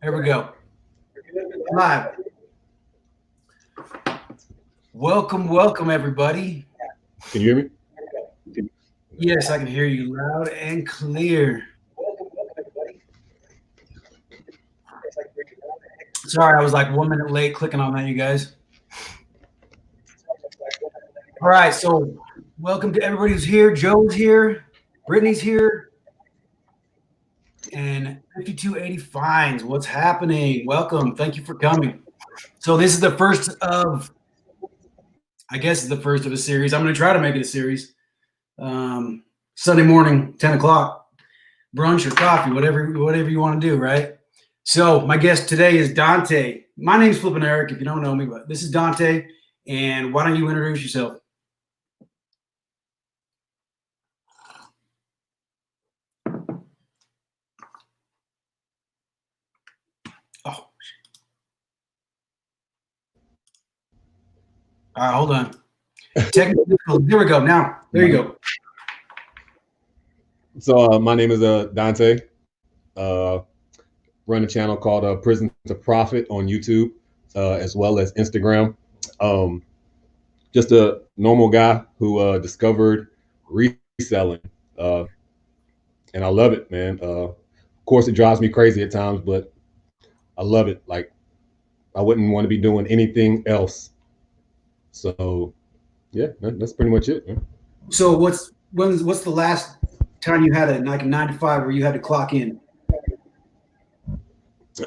There we go. Live. Welcome, everybody. Can you hear me? Yes, I can hear you loud and clear. Sorry, I was like 1 minute late clicking on that, you guys. All right, so welcome to everybody who's here. Joe's here, Brittany's here, and 5280 Fines. What's happening? Welcome. Thank you for coming. So this is the first of, I guess, it's the first of a series. I'm going to try to make it a series. Sunday morning, 10 o'clock, brunch or coffee, whatever you want to do, right? So my guest today is Dante. My name's Flippin' Eric, if you don't know me, but this is Dante. And why don't you introduce yourself? Oh, all right, hold on. Technical difficulty. There we go. Now, there you go. So my name is Dante. Uh, Run a channel called Prison to Profit on YouTube, as well as Instagram. Just a normal guy who discovered reselling, and I love it, man. Of course, it drives me crazy at times, but I love it. Like I wouldn't want to be doing anything else. So yeah, that's pretty much it. Man. So what's the last time you had a 9 to 5 where you had to clock in?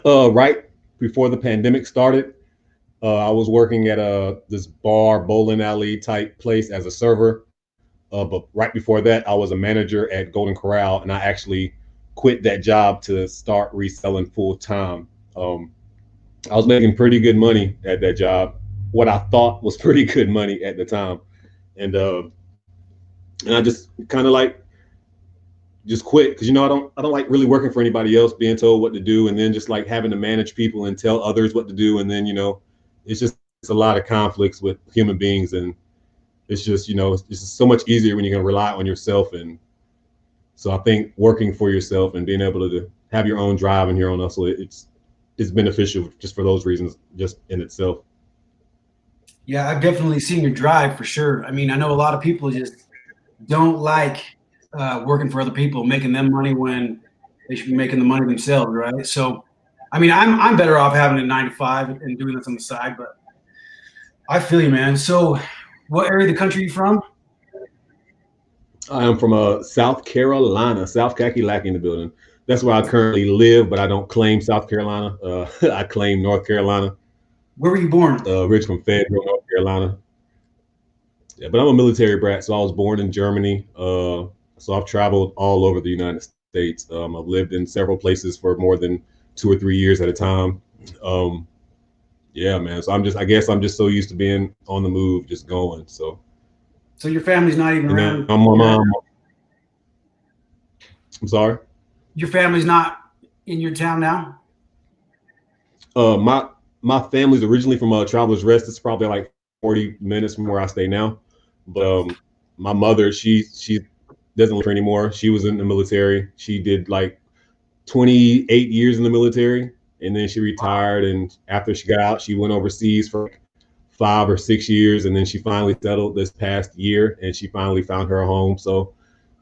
Right before the pandemic started, I was working at this bar, bowling alley type place as a server. But right before that, I was a manager at Golden Corral, and I actually quit that job to start reselling full time. I was making pretty good money at that job, what I thought was pretty good money at the time, and uh, and I just kind of like just quit because I don't like really working for anybody else, being told what to do, and then just like having to manage people and tell others what to do, and then it's a lot of conflicts with human beings, and it's just it's just so much easier when you can rely on yourself. And so I think working for yourself and being able to have your own drive and your own hustle, it's beneficial just for those reasons, just in itself. Yeah, I've definitely seen your drive for sure. I mean, I know a lot of people just don't like working for other people, making them money when they should be making the money themselves, right? So, I mean, I'm better off having a 9 to 5 and doing this on the side, but I feel you, man. So, what area of the country are you from? I am from South Carolina, South Kakalaki in the building. That's where I currently live, but I don't claim South Carolina. I claim North Carolina. Where were you born? Rich from Fayetteville, North Carolina. Yeah, but I'm a military brat, so I was born in Germany. So I've traveled all over the United States. I've lived in several places for more than 2 or 3 years at a time. Um, yeah, man. So I guess I'm just so used to being on the move, just going. So, So your family's not even and now around. my mom, I'm sorry. Your family's not in your town now. My family's originally from Travelers Rest. It's probably like 40 minutes from where I stay now. But my mother, she doesn't live here anymore. She was in the military. She did like 28 years in the military, and then she retired. And after she got out, she went overseas for like 5 or 6 years, and then she finally settled this past year, and she finally found her home. So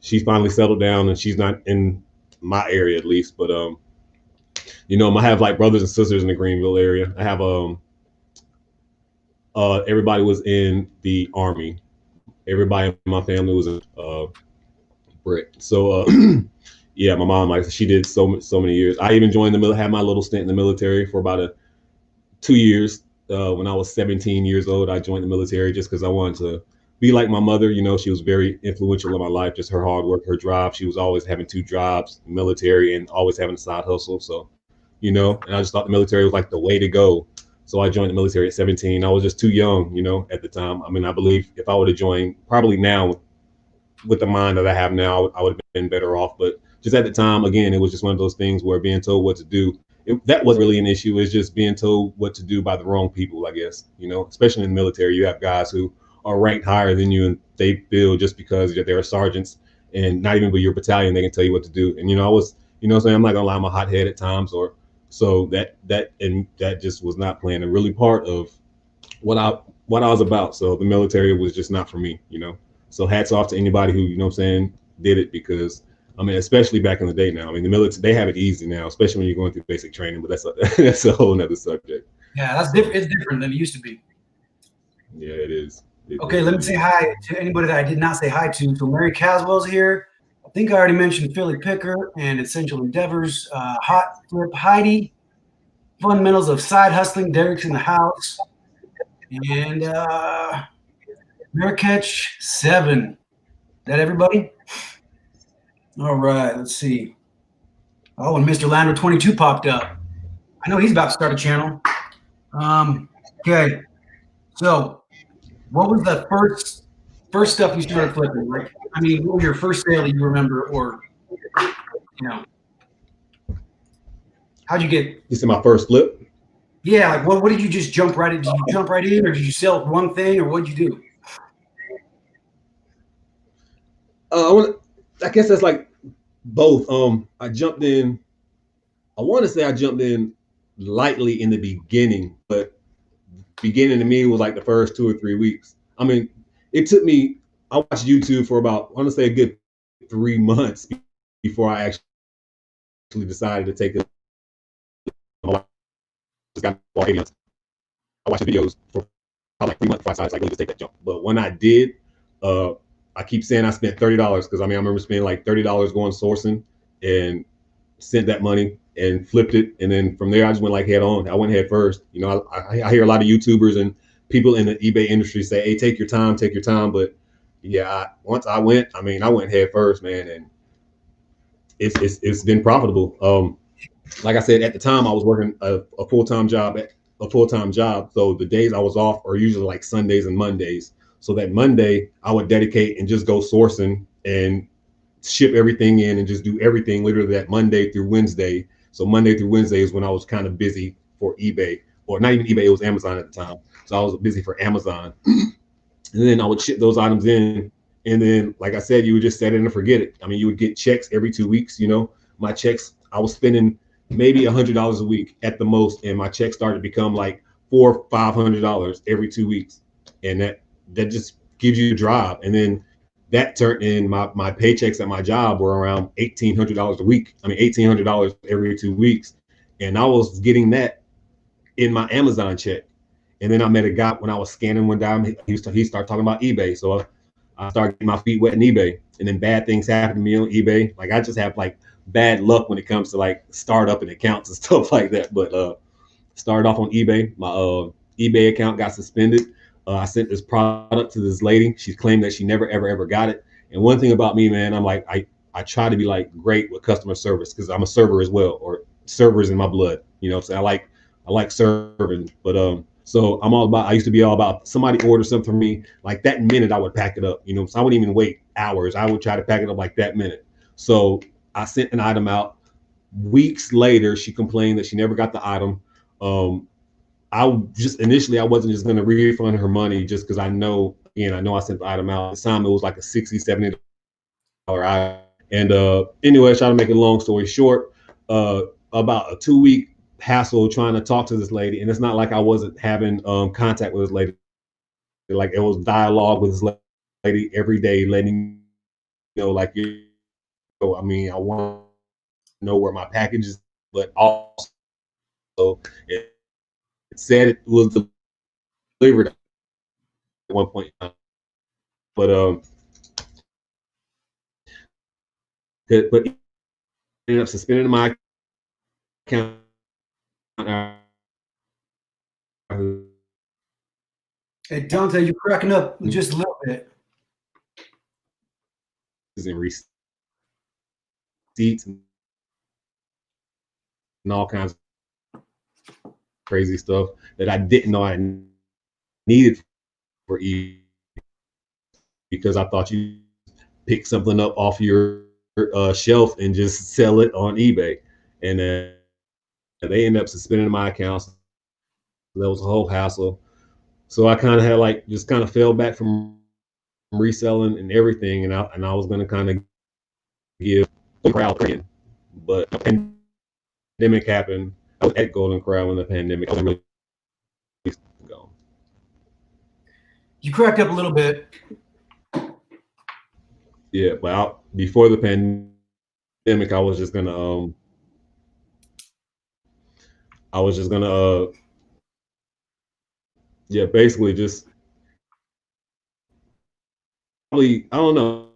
she finally settled down, and she's not in my area at least. But I have like brothers and sisters in the Greenville area. I have everybody was in the army. Everybody in my family was a Brit. So yeah, my mom, like she did so many years. I even joined had my little stint in the military for about 2 years. When I was 17 years old, I joined the military just because I wanted to be like my mother. She was very influential in my life. Just her hard work, her drive. She was always having two jobs, military, and always having a side hustle. So, and I just thought the military was like the way to go. So I joined the military at 17. I was just too young, at the time. I mean, I believe if I would have joined probably now with the mind that I have now, I would have been better off. But just at the time, again, it was just one of those things where being told what to do, that wasn't really an issue. It's just being told what to do by the wrong people, I guess. Especially in the military, you have guys who are ranked higher than you, and they feel just because they're sergeants and not even with your battalion, they can tell you what to do. And I was, what I'm saying, I'm not gonna lie, I'm a hothead at times, or So that just was not planned and really part of what I was about. So the military was just not for me, you know. So hats off to anybody who, you know what I'm saying, did it, because I mean, especially back in the day now. I mean, the military, they have it easy now, especially when you're going through basic training, but that's a whole nother subject. Yeah, that's different. It's different than it used to be. Yeah, it is. Okay, let me say hi to anybody that I did not say hi to. So Mary Caswell's here. I think I already mentioned Philly Picker and Essential Endeavors. Hot Flip Heidi. Fundamentals of Side Hustling. Derek's in the house. And Catch 7. Is that everybody? All right, let's see. Oh, and Mr. Lander 22 popped up. I know he's about to start a channel. Okay. So what was the first stuff you started flipping? Like, I mean, what was your first sale that you remember, or you know, how'd you get? This is my first flip. Yeah, like what did you just jump right in? Did you jump right in, or did you sell one thing, or what did you do? I guess that's like both. I jumped in. I want to say I jumped in lightly in the beginning, but beginning to me was like the first 2 or 3 weeks. I mean, it took me. I watched YouTube for about, I want to say, a good 3 months before I actually decided to take it. I watched the videos for probably like 3 months before I decided to take that jump. But when I did, I keep saying I spent $30, because I mean, I remember spending like $30 going sourcing and sent that money and flipped it. And then from there, I just went like head on. I went head first. You know, I hear a lot of YouTubers and people in the eBay industry say, hey, take your time, take your time. But yeah, once I went head first, man. And it's been profitable. Like I said, at the time I was working a full-time job So the days I was off are usually like Sundays and Mondays. So that Monday I would dedicate and just go sourcing and ship everything in and just do everything literally that Monday through Wednesday. So Monday through Wednesday is when I was kind of busy for eBay, or not even eBay, it was Amazon at the time. So I was busy for Amazon. And then I would ship those items in. And then, like I said, you would just set it and forget it. I mean, you would get checks every 2 weeks. You know, my checks, I was spending maybe $100 a week at the most. And my checks started to become like $400-500 every 2 weeks. And that just gives you a drive. And then that turned in my paychecks at my job were around $1,800 a week. I mean, $1,800 every 2 weeks. And I was getting that in my Amazon check. And then I met a guy when I was scanning one time. He started talking about eBay. So I started getting my feet wet in eBay. And then bad things happened to me on eBay. Like, I just have like bad luck when it comes to like startup and accounts and stuff like that. But started off on eBay. My eBay account got suspended. I sent this product to this lady. She claimed that she never, ever got it. And one thing about me, man, I'm like, I try to be like great with customer service, because I'm a server as well, or servers in my blood, you know. So I like serving. But so I used to be all about somebody order something for me, like that minute I would pack it up, you know. So I wouldn't even wait hours. I would try to pack it up like that minute. So I sent an item out. Weeks later, she complained that she never got the item. I wasn't just going to refund her money, just because I know I sent the item out. At the time, it was like a $60-70 item. And anyway, trying to make a long story short, about a 2-week hassle trying to talk to this lady. And it's not like I wasn't having contact with this lady. Like, it was dialogue with this lady every day, letting like, I mean, I want to know where my package is, but also it said it was delivered at one point. But ended up suspending my account. Hey, Dante, you're cracking up just a little bit. And receipts and all kinds of crazy stuff that I didn't know I needed for eBay, because I thought you pick something up off your shelf and just sell it on eBay. And then they ended up suspending my accounts. That was a whole hassle. So I kind of had like just kind of fell back from reselling and everything, and I was going to kind of give the crowd in. But the pandemic happened. I was at Golden Corral when the pandemic. I was really go. You cracked up a little bit. Yeah, but before the pandemic, I was just gonna, yeah, basically just probably, I don't know.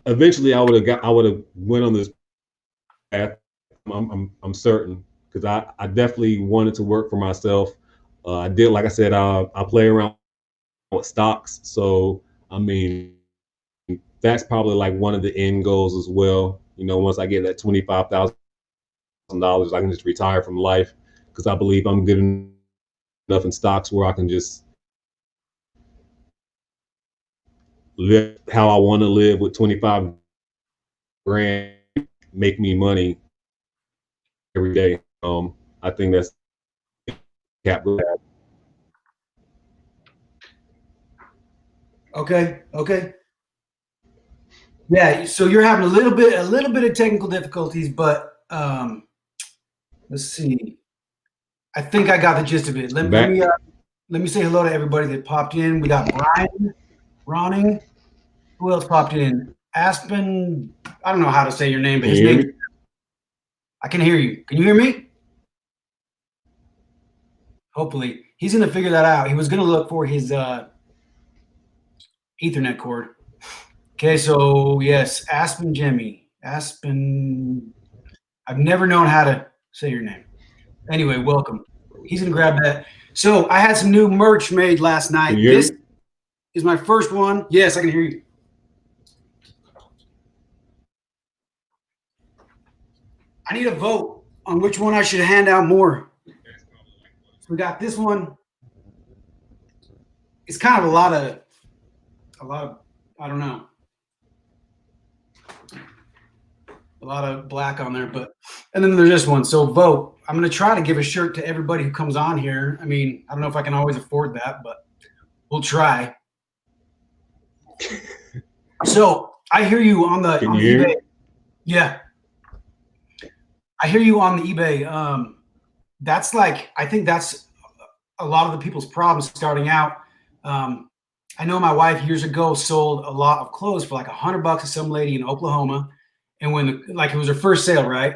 Eventually, I would have went on this path. I'm certain because I definitely wanted to work for myself. I did, like I said, I play around with stocks, so I mean, that's probably like one of the end goals as well. You know, once I get that $25,000, I can just retire from life because I believe I'm good enough in stocks where I can just live how I want to live with 25 grand, make me money every day. I think that's capital. Okay. Yeah. So you're having a little bit of technical difficulties, but let's see. I think I got the gist of it. Let Back. me say hello to everybody that popped in. We got Brian, Ronning. Who else popped in? Aspen. I don't know how to say your name, but Can his you hear name. me? I can hear you. Can you hear me? Hopefully, he's going to figure that out. He was going to look for his Ethernet cord. Okay, so yes, Aspen Jimmy. Aspen. I've never known how to say your name. Anyway, welcome. He's going to grab that. So I had some new merch made last Can night. you hear This me? is my first one. Yes, I can hear you. I need a vote on which one I should hand out more. So we got this one. It's kind of a lot of, I don't know, a lot of black on there, but, and then there's this one. So vote. I'm going to try to give a shirt to everybody who comes on here. I mean, I don't know if I can always afford that, but we'll try. So I hear you on the Can you hear eBay. me? Yeah, I hear you on the eBay. That's like, I think that's a lot of the people's problems starting out. I know my wife years ago sold a lot of clothes for like $100 to some lady in Oklahoma, and when like it was her first sale, right?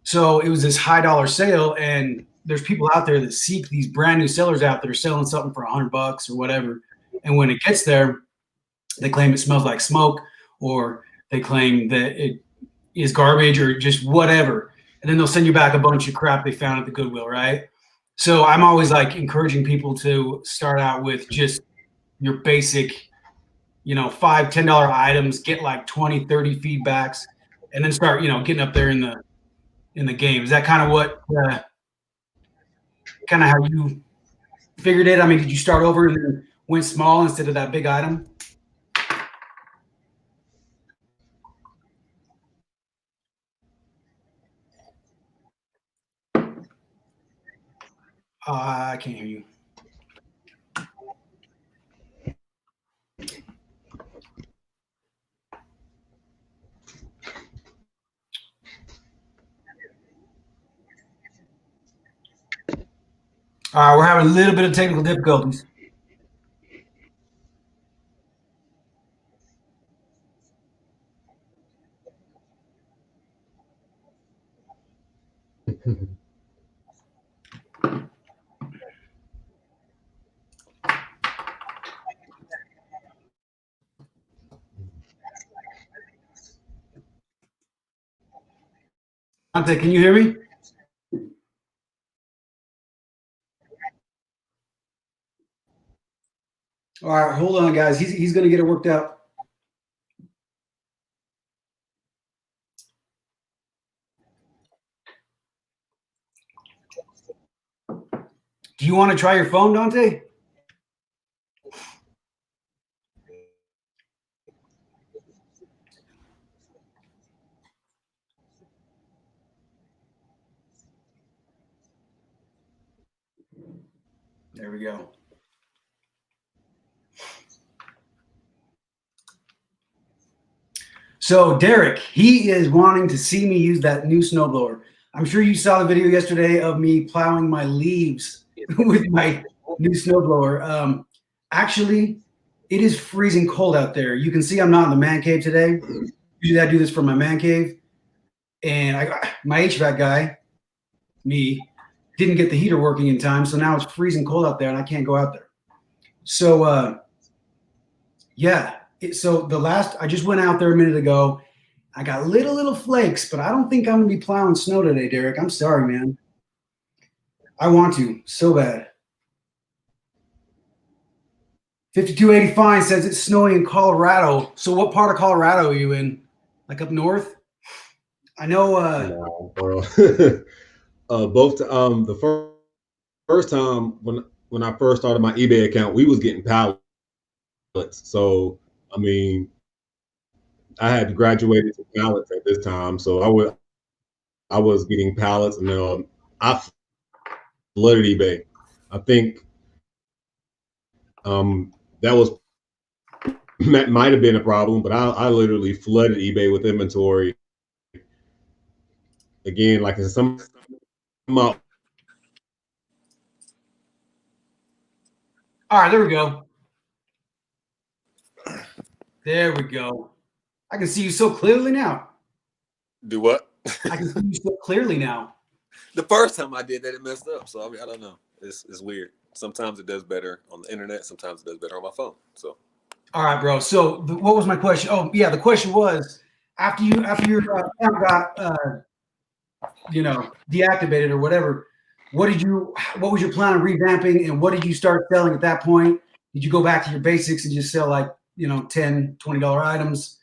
So it was this high dollar sale, and there's people out there that seek these brand new sellers out that are selling something for $100 or whatever, and when it gets there, they claim it smells like smoke, or they claim that it is garbage or just whatever, and then they'll send you back a bunch of crap they found at the Goodwill, right? So I'm always like encouraging people to start out with just your basic, $5, $10 items, get like 20, 30 feedbacks, and then start, getting up there in the game. Is that kind of what, kind of how you figured it? I mean, did you start over and then went small instead of that big item? I can't hear you. All right, we're having a little bit of technical difficulties. Dante, can you hear me? All right, hold on, guys. He's going to get it worked out. Do you want to try your phone, Dante? There we go. So Derek, he is wanting to see me use that new snowblower. I'm sure you saw the video yesterday of me plowing my leaves with my new snowblower. Actually, it is freezing cold out there. You can see I'm not in the man cave today. Usually I do this from my man cave, and my HVAC guy, me, didn't get the heater working in time, so now it's freezing cold out there, and I can't go out there. So yeah. So I just went out there a minute ago. I got little flakes, but I don't think I'm gonna be plowing snow today, Derek. I'm sorry, man. I want to so bad. 5280 Fine says it's snowing in Colorado. So what part of Colorado are you in? Like up north? I know. No, bro. Both the first time when I first started my eBay account, we was getting pallets. So I mean, I had graduated to pallets at this time, so I was getting pallets, and I flooded eBay. I think that might have been a problem, but I literally flooded eBay with inventory. Again, like in some all right, there we go. There we go. I can see you so clearly now. Do what? I can see you so clearly now. The first time I did that, it messed up. So I mean, I don't know. It's weird. Sometimes it does better on the internet. Sometimes it does better on my phone. So. All right, bro. So what was my question? Oh, yeah, the question was after your account got deactivated or whatever. What was your plan on revamping, and what did you start selling at that point? Did you go back to your basics and just sell like $10, $20 items?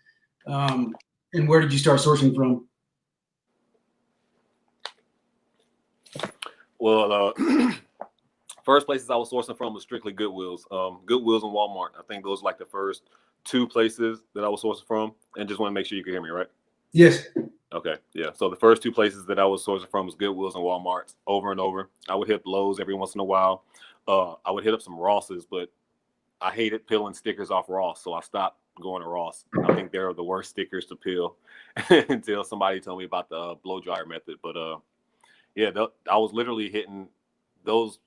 And where did you start sourcing from? Well, first places I was sourcing from was strictly Goodwills. Goodwills and Walmart. I think those are like the first two places that I was sourcing from. And just want to make sure you can hear me, right? Yes. Okay, yeah. So the first two places that I was sourcing from was Goodwills and Walmart over and over. I would hit Lowe's every once in a while. I would hit up some Rosses, but I hated peeling stickers off Ross, so I stopped going to Ross. I think they're the worst stickers to peel until somebody told me about the blow dryer method. But yeah, I was literally hitting those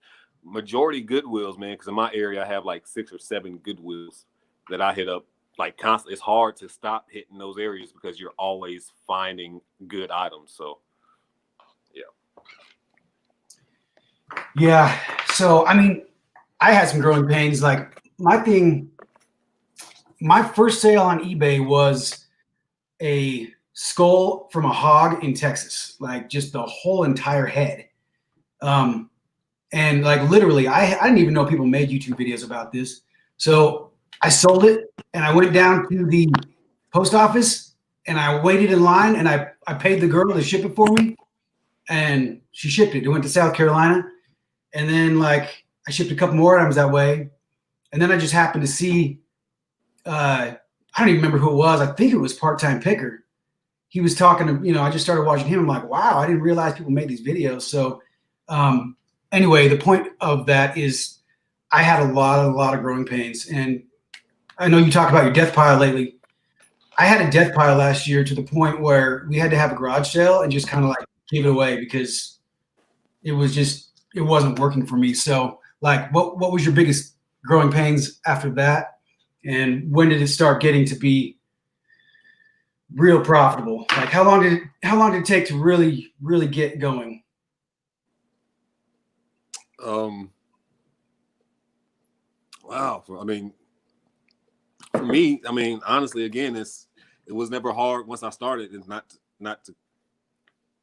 majority Goodwills, man, because in my area I have like 6 or 7 Goodwills that I hit up like constantly. It's hard to stop hitting those areas because you're always finding good items. So yeah. Yeah. So I mean, I had some growing pains. Like my first sale on eBay was a skull from a hog in Texas, like just the whole entire head. And like literally, I didn't even know people made YouTube videos about this. So I sold it, and I went down to the post office, and I waited in line, and I paid the girl to ship it for me, and she shipped it. It went to South Carolina, and then like I shipped a couple more items that way, and then I just happened to see, I don't even remember who it was. I think it was Part-Time Picker. He was talking to, I just started watching him. I'm like, wow, I didn't realize people made these videos. So anyway, the point of that is I had a lot of growing pains. And I know you talked about your death pile lately. I had a death pile last year to the point where we had to have a garage sale and just kind of like give it away because it wasn't working for me. So like, what was your biggest growing pains after that? And when did it start getting to be real profitable? Like how long did it take to really get going? Wow. I mean, for me, I mean, honestly, again, it was never hard once I started. It's not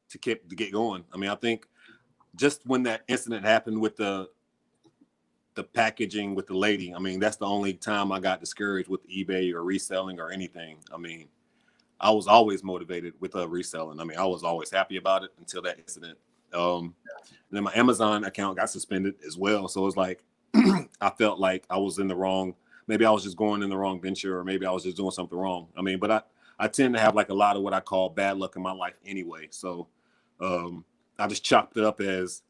to get going. I mean, I think just when that incident happened with the packaging with the lady, I mean, that's the only time I got discouraged with eBay or reselling or anything. I mean, I was always motivated with reselling. I mean, I was always happy about it until that incident. And then my Amazon account got suspended as well. So it was like, I felt like I was in the wrong, maybe I was just going in the wrong venture, or maybe I was just doing something wrong. I mean, but I tend to have like a lot of what I call bad luck in my life anyway. So I just chopped it up as,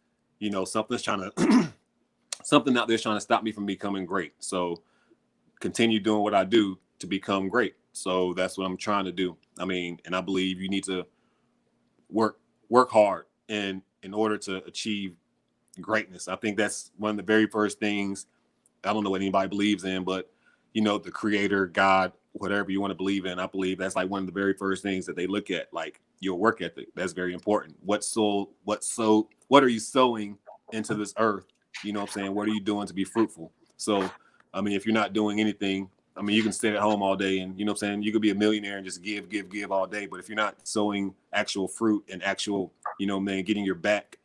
something out there trying to stop me from becoming great. So continue doing what I do to become great. So that's what I'm trying to do. I mean, and I believe you need to work hard in order to achieve greatness. I think that's one of the very first things. I don't know what anybody believes in, but the creator, God, whatever you want to believe in, I believe that's like one of the very first things that they look at, like your work ethic. That's very important. What are you sowing into this earth? You know what I'm saying? What are you doing to be fruitful? So, I mean, if you're not doing anything, I mean, you can sit at home all day and, you know what I'm saying? You could be a millionaire and just give all day. But if you're not sowing actual fruit and actual, getting your back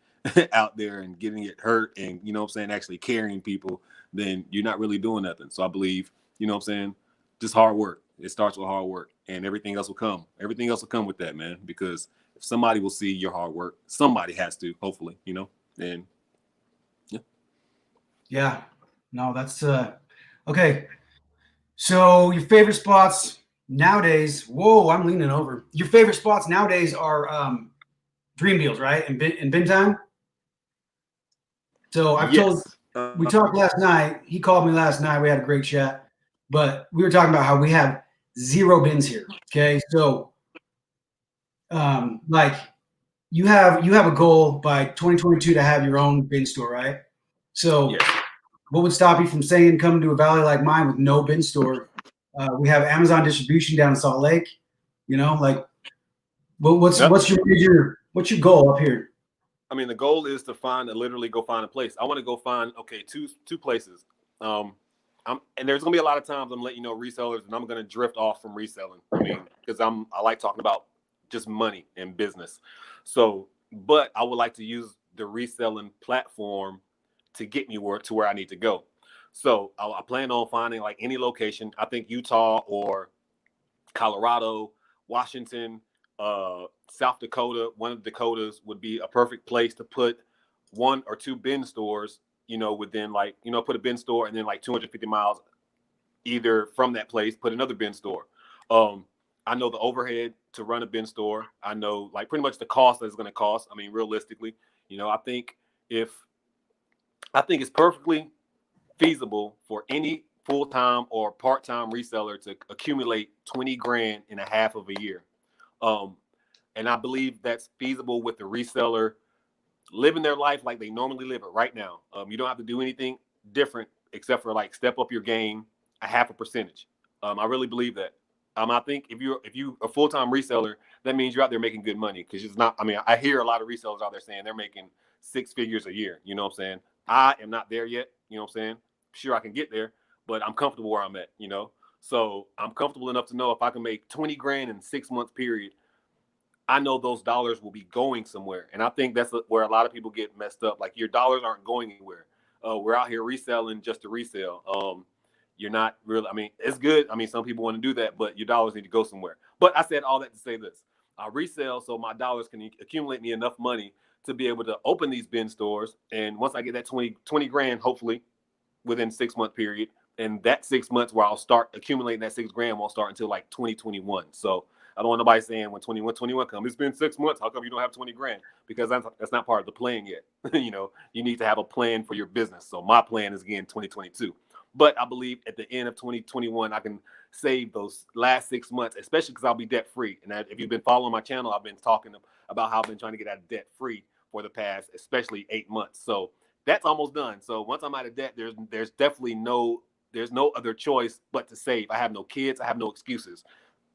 out there and getting it hurt and, you know what I'm saying, actually carrying people, then you're not really doing nothing. So I believe, you know what I'm saying, just hard work. It starts with hard work and everything else will come. Everything else will come with that, man, because if somebody will see your hard work, somebody has to, hopefully, and yeah. Yeah. No, that's okay. So your favorite spots nowadays, whoa, I'm leaning over. Your favorite spots nowadays are Dream Deals, right? And bin time. So we talked last night. He called me last night. We had a great chat, but we were talking about how we have 0 bins here. Okay. So like you have a goal by 2022 to have your own bin store, right? So what would stop you from saying come to a valley like mine with no bin store? We have Amazon distribution down in Salt Lake. Like what's your goal up here? I mean, the goal is to literally go find a place. I want to go find two places. And there's gonna be a lot of times I'm letting resellers, and I'm gonna drift off from reselling. I mean, because I like talking about just money and business. So, but I would like to use the reselling platform to get me to where I need to go. So I plan on finding like any location. I think Utah or Colorado, Washington, South Dakota, one of the Dakotas would be a perfect place to put 1 or 2 bin stores, within put a bin store and then like 250 miles either from that place, put another bin store. I know the overhead to run a bin store. I know like pretty much the cost that it's going to cost. I mean, realistically, I think it's perfectly feasible for any full-time or part-time reseller to accumulate 20 grand in a half of a year. And I believe that's feasible with the reseller living their life like they normally live it right now. You don't have to do anything different except for like step up your game a half a percentage. I really believe that. I think if you're a full-time reseller, that means you're out there making good money, because it's not. I mean, I hear a lot of resellers out there saying they're making 6 figures a year. You know what I'm saying? I am not there yet. You know what I'm saying? Sure, I can get there, but I'm comfortable where I'm at. So I'm comfortable enough to know if I can make 20 grand in 6 months period, I know those dollars will be going somewhere. And I think that's where a lot of people get messed up. Like, your dollars aren't going anywhere. We're out here reselling just to resell. You're not really, I mean, it's good. I mean, some people want to do that, but your dollars need to go somewhere. But I said all that to say this. I resell so my dollars can accumulate me enough money to be able to open these bin stores. And once I get that 20 grand, hopefully within 6 month period, and that 6 months where I'll start accumulating that 6 grand won't start until like 2021. So I don't want nobody saying when 21 comes, it's been 6 months, how come you don't have 20 grand? Because that's not part of the plan yet. You need to have a plan for your business. So my plan is, again, 2022. But I believe at the end of 2021, I can save those last 6 months, especially because I'll be debt free. And if you've been following my channel, I've been talking about how I've been trying to get out of debt free for the past, especially 8 months. So that's almost done. So once I'm out of debt, there's definitely no other choice but to save. I have no kids. I have no excuses.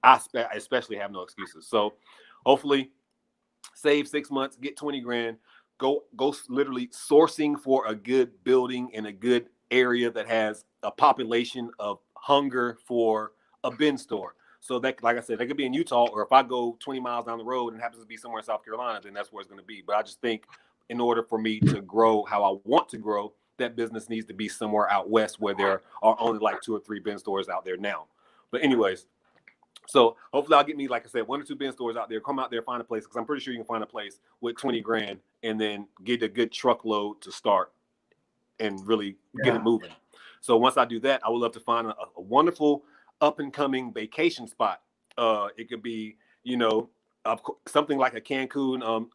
I especially have no excuses. So hopefully save 6 months, get 20 grand, go literally sourcing for a good building in a good area that has a population of hunger for a bin store. So that, like I said, that could be in Utah, or if I go 20 miles down the road and happens to be somewhere in South Carolina, then that's where it's going to be. But I just think in order for me to grow how I want to grow, that business needs to be somewhere out west where there are only like 2 or 3 bin stores out there now. But anyways, so hopefully I'll get me, like I said, 1 or 2 bin stores out there, come out there, find a place, because I'm pretty sure you can find a place with 20 grand and then get a good truckload to start and really get it moving. So once I do that, I would love to find a wonderful up and coming vacation spot. It could be, something like a Cancun.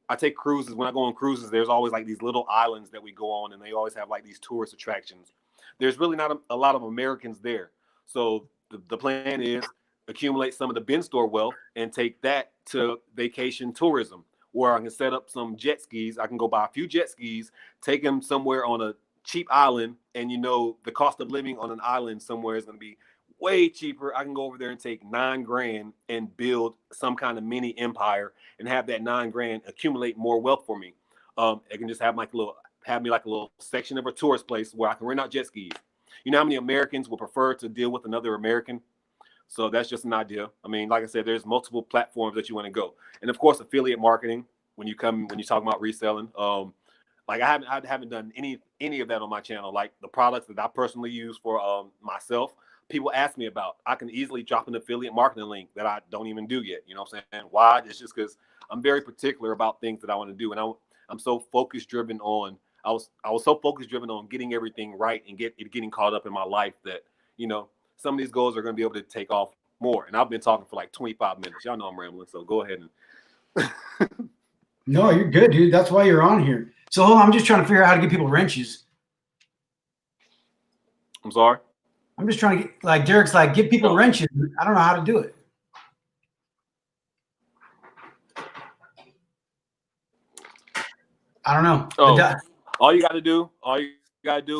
I take cruises. When I go on cruises, there's always like these little islands that we go on, and they always have like these tourist attractions. There's really not a lot of Americans there. So the plan is accumulate some of the bin store wealth and take that to vacation tourism. where I can set up some jet skis. I can go buy a few jet skis, take them somewhere on a cheap island, and the cost of living on an island somewhere is going to be way cheaper. I can go over there and take $9,000 and build some kind of mini empire and have that $9,000 accumulate more wealth for me. I can just have me like a little section of a tourist place where I can rent out jet skis. You know how many Americans would prefer to deal with another American? So that's just an idea. I mean, like I said, there's multiple platforms that you want to go, and of course, affiliate marketing. When you talk about reselling, like I haven't done any of that on my channel. Like the products that I personally use for myself, people ask me about. I can easily drop an affiliate marketing link that I don't even do yet. You know what I'm saying? Why? It's just because I'm very particular about things that I want to do, and I'm so focus driven on. I was so focus driven on getting everything right and getting caught up in my life that some of these goals are going to be able to take off more. And I've been talking for like 25 minutes. Y'all know I'm rambling, so go ahead and. No, you're good, dude. That's why you're on here. So hold on, I'm just trying to figure out how to give people wrenches. I'm sorry. I'm just trying to get, like Derek's like, give people wrenches. I don't know how to do it. I don't know. Oh, all you got to do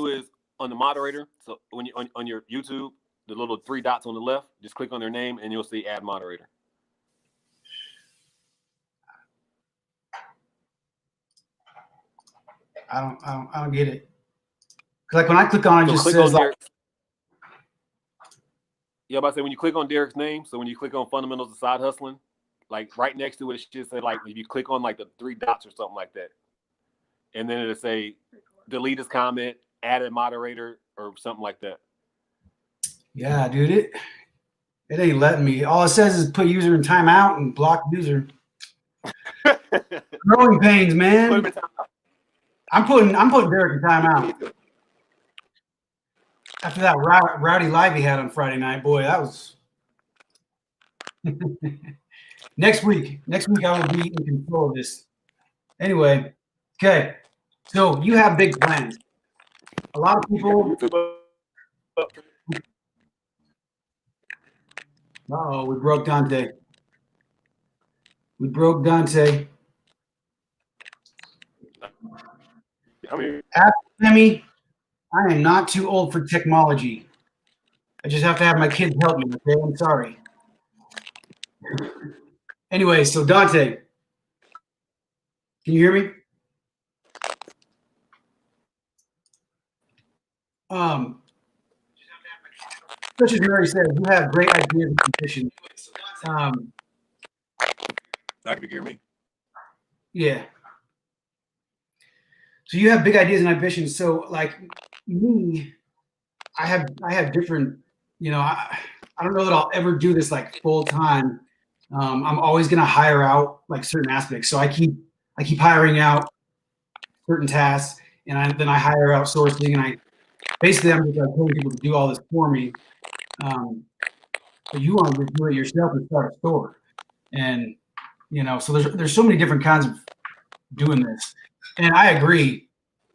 is on the moderator. So when you on your YouTube, the little 3 dots on the left, just click on their name and you'll see add moderator. I don't get it. Like when I click on it, just says like. Yeah, but I say when you click on Derek's name, so when you click on fundamentals of side hustling, like right next to it, it should say like if you click on like the 3 dots or something like that, and then it'll say delete his comment, add a moderator, or something like that. Yeah, dude, it ain't letting me. All it says is put user in timeout and block user. Growing pains, man. I'm putting Derek in timeout. After that rowdy live he had on Friday night, boy, that was. Next week I will be in control of this. Anyway, okay. So you have big plans. A lot of people. Uh-oh, we broke Dante. Ask Sammy, I am not too old for technology. I just have to have my kids help me, okay? I'm sorry. Anyway, so Dante, can you hear me? Such as Mary said, you have great ideas and ambitions. I can hear me. Yeah. So you have big ideas and ambitions. So like me, I have different, I don't know that I'll ever do this like full time. I'm always gonna hire out like certain aspects. So I keep hiring out certain tasks, and then I hire outsourcing, and I'm just like paying people to do all this for me. But you want to do it yourself and start a store, and so there's so many different kinds of doing this, and I agree.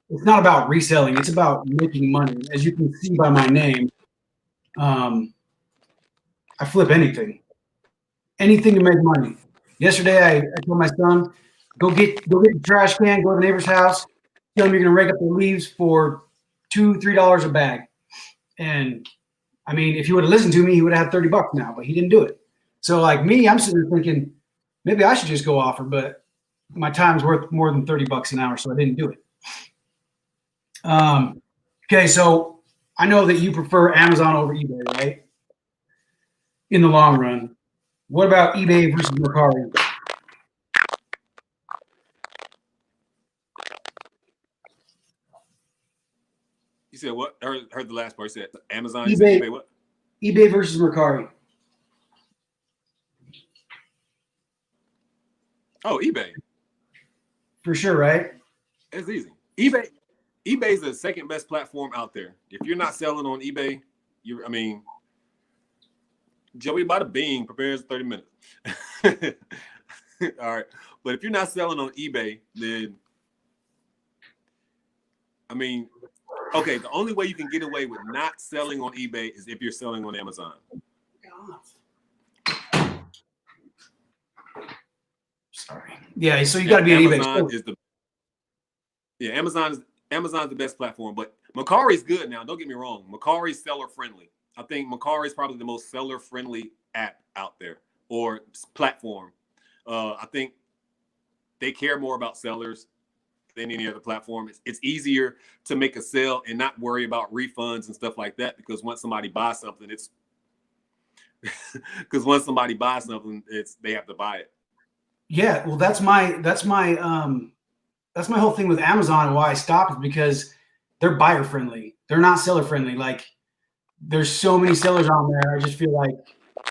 It's not about reselling; it's about making money. As you can see by my name, I flip anything to make money. Yesterday, I told my son, go get the trash can, go to the neighbor's house, tell him you're gonna rake up the leaves for $2-3 a bag. And I mean, if he would have listened to me, he would have had $30 now, but he didn't do it. So like me, I'm sitting there thinking, maybe I should just go offer, but my time's worth more than $30 an hour, so I didn't do it. Okay, so I know that you prefer Amazon over eBay, right? In the long run. What about eBay versus Mercari? You said what? I heard the last part. You said Amazon. eBay, said eBay what? eBay versus Mercari. Oh, eBay. For sure, right? It's easy. eBay is the second best platform out there. If you're not selling on eBay, Joey bought a bean, prepares 30 minutes. All right. But if you're not selling on eBay, then okay, the only way you can get away with not selling on eBay is if you're selling on Amazon. Sorry. Yeah, so you got to be on eBay. Amazon is Amazon's the best platform, but Mercari's good now. Don't get me wrong. Mercari's seller friendly. I think Mercari is probably the most seller friendly app out there or platform. I think they care more about sellers than any other platform. It's easier to make a sale and not worry about refunds and stuff like that, because once somebody buys something, it's they have to buy it. Yeah, well, that's my whole thing with Amazon, and why I stopped, is because they're buyer friendly. They're not seller friendly. Like, there's so many sellers on there. I just feel like,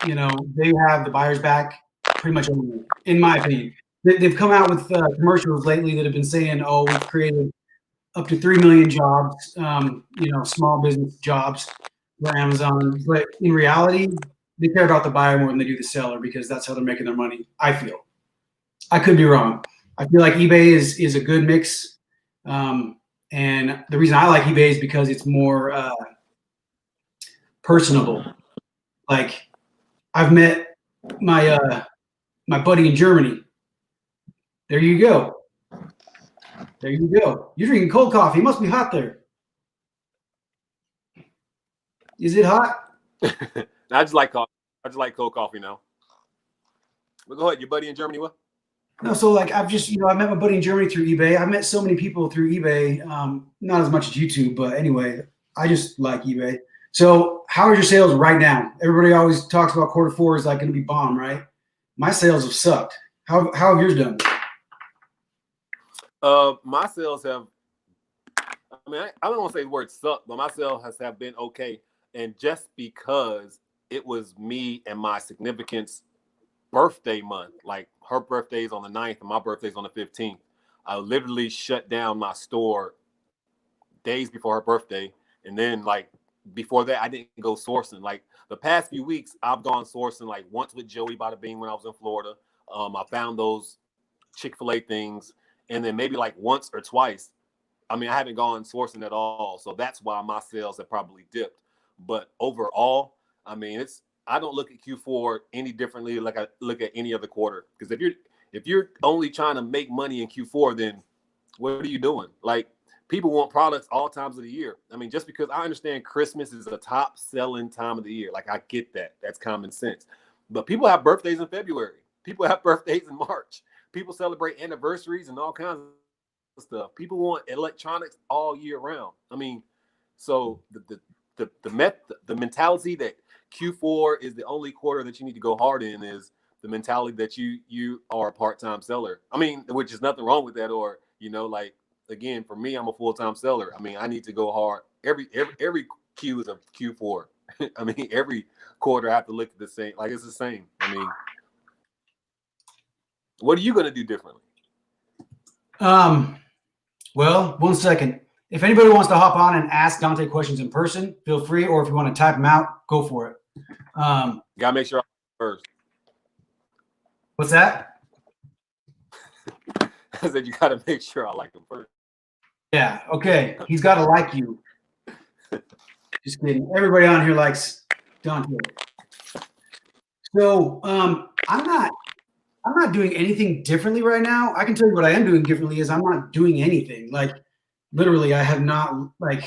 they have the buyer's back pretty much only, in my opinion. They've come out with commercials lately that have been saying, "Oh, we've created up to 3 million jobs, small business jobs for Amazon." But in reality, they care about the buyer more than they do the seller, because that's how they're making their money. I feel. I could be wrong. I feel like eBay is a good mix, and the reason I like eBay is because it's more personable. Like, I've met my my buddy in Germany. There you go. There you go. You're drinking cold coffee. It must be hot there. Is it hot? I just like coffee. I just like cold coffee now. But go ahead. Your buddy in Germany, what? No, so like I've just, I met my buddy in Germany through eBay. I've met so many people through eBay, not as much as YouTube, but anyway, I just like eBay. So how are your sales right now? Everybody always talks about Q4 is like going to be bomb, right? My sales have sucked. How have yours done? My sales have, I don't want to say the word suck, but my sales have been okay. And just because it was me and my significant's birthday month, like her birthday's on the 9th and my birthday's on the 15th, I literally shut down my store days before her birthday. And then like before that, I didn't go sourcing. Like the past few weeks, I've gone sourcing like once with Joey Bada Bing when I was in Florida. I found those Chick-fil-A things, and then maybe like once or twice. I haven't gone sourcing at all. So that's why my sales have probably dipped. But overall, I don't look at Q4 any differently like I look at any other quarter. Because if you're only trying to make money in Q4, then what are you doing? Like, people want products all times of the year. Just because I understand Christmas is a top selling time of the year. Like, I get that. That's common sense. But people have birthdays in February. People have birthdays in March. People celebrate anniversaries and all kinds of stuff. People want electronics all year round. So the mentality that Q4 is the only quarter that you need to go hard in is the mentality that you are a part-time seller. Which is nothing wrong with that. Or, like, again, for me, I'm a full-time seller. I need to go hard. Every Q is a Q4. Every quarter I have to look at the same. Like, it's the same. What are you going to do differently? Well, 1 second. If anybody wants to hop on and ask Dante questions in person, feel free. Or if you want to type them out, go for it. Gotta make sure I'm first. What's that? I said you gotta make sure I like them first. Yeah. Okay. He's got to like you. Just kidding. Everybody on here likes Dante. So I'm not doing anything differently right now. I can tell you what I am doing differently is I'm not doing anything. Like, literally, I have not, like,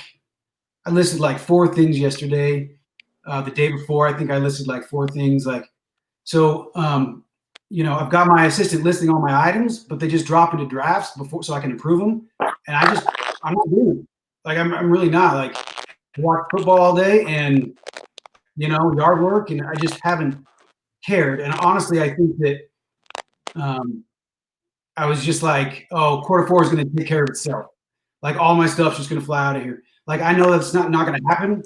I listed like 4 things yesterday. The day before, I think I listed like 4 things. Like, so, I've got my assistant listing all my items, but they just drop into drafts before, so I can approve them. And I'm not doing it. Like, I'm really not. Like, I watch football all day and, yard work, and I just haven't cared. And honestly, I think that I was just like, oh, Q4 is going to take care of itself. Like, all my stuff's just going to fly out of here. Like, I know that's not going to happen,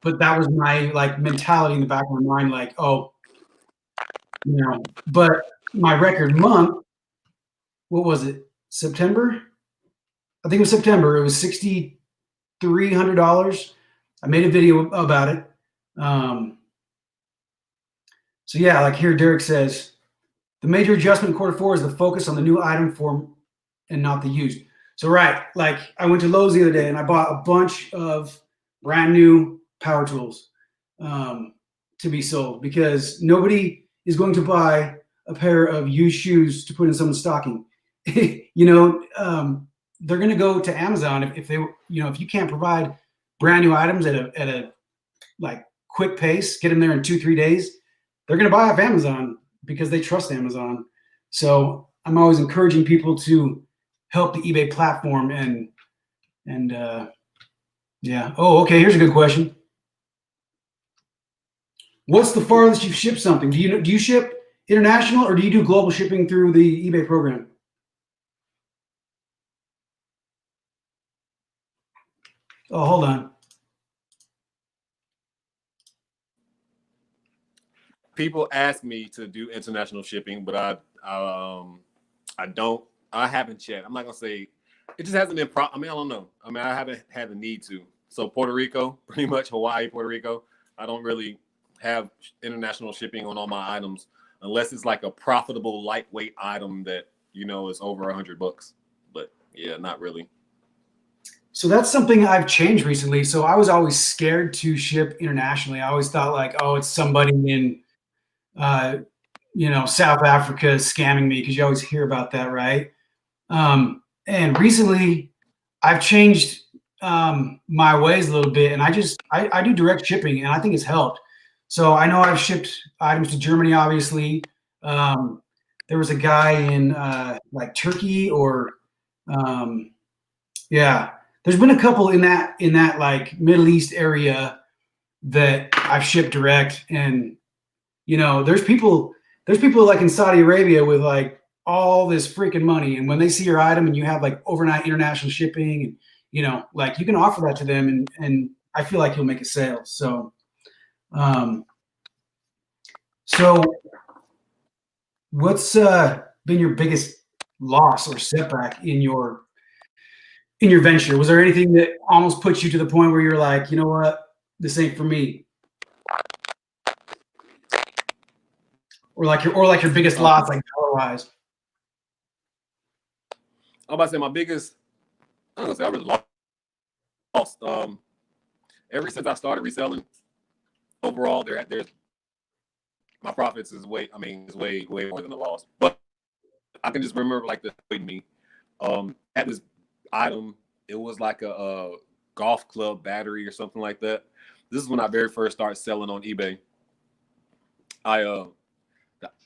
but that was my like mentality in the back of my mind. Like, oh, but my record month, what was it? September? I think it was September. It was $6,300. I made a video about it. So yeah, like here, Derek says, the major adjustment in Q4 is the focus on the new item form and not the used. So right, like I went to Lowe's the other day and I bought a bunch of brand new power tools to be sold, because nobody is going to buy a pair of used shoes to put in someone's stocking. They're going to go to Amazon if they, if you can't provide brand new items at a like quick pace, get them there in 2-3 days, they're going to buy off Amazon because they trust Amazon. So I'm always encouraging people to help the eBay platform and yeah. Oh, okay. Here's a good question. What's the farthest you've shipped something? Do you ship international or do you do global shipping through the eBay program? Oh, hold on. People ask me to do international shipping, but I don't. I haven't yet. I'm not gonna say it just hasn't been. I don't know. I haven't had the need to. So Puerto Rico, pretty much Hawaii, Puerto Rico. I don't really have international shipping on all my items unless it's like a profitable lightweight item that is over $100. But yeah, not really. So that's something I've changed recently. So I was always scared to ship internationally. I always thought like, oh, it's somebody in South Africa scamming me, because you always hear about that, right? And recently I've changed my ways a little bit, and I do direct shipping, and I think it's helped. So I know I've shipped items to Germany, obviously. There was a guy in like Turkey or there's been a couple in that like Middle East area that I've shipped direct, and there's people like in Saudi Arabia with like all this freaking money, and when they see your item and you have like overnight international shipping, and like you can offer that to them, and I feel like you'll make a sale. So what's been your biggest loss or setback in your venture? Was there anything that almost put you to the point where you're like, you know what, this ain't for me? Or like your biggest loss, like dollar-wise? I'm about to say my biggest. I was gonna say I really lost. Ever since I started reselling, overall, there's my profits is way more than the loss. But I can just remember like this with me. At this item, it was like a golf club battery or something like that. This is when I very first started selling on eBay.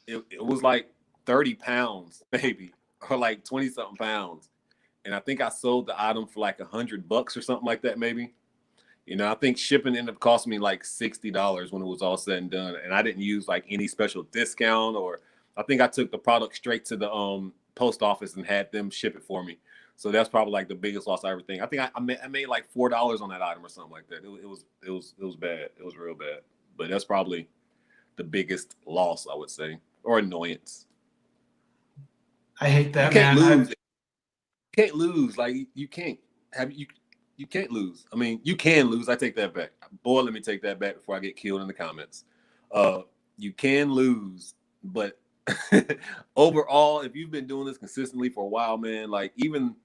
It was like 30 pounds maybe, or like 20 something pounds, and I think I sold the item for like $100 or something like that maybe. I think shipping ended up costing me like $60 when it was all said and done, and I didn't use like any special discount, or I think I took the product straight to the post office and had them ship it for me. So that's probably like the biggest loss I ever think. I think I made like $4 on that item or something like that. It was bad. It was real bad. But that's probably the biggest loss, I would say, or annoyance. I hate that, you can't man. Lose. You can't lose. Like you can't have you can't lose. I mean, you can lose. I take that back. Boy, let me take that back before I get killed in the comments. You can lose, but overall, if you've been doing this consistently for a while, man, like even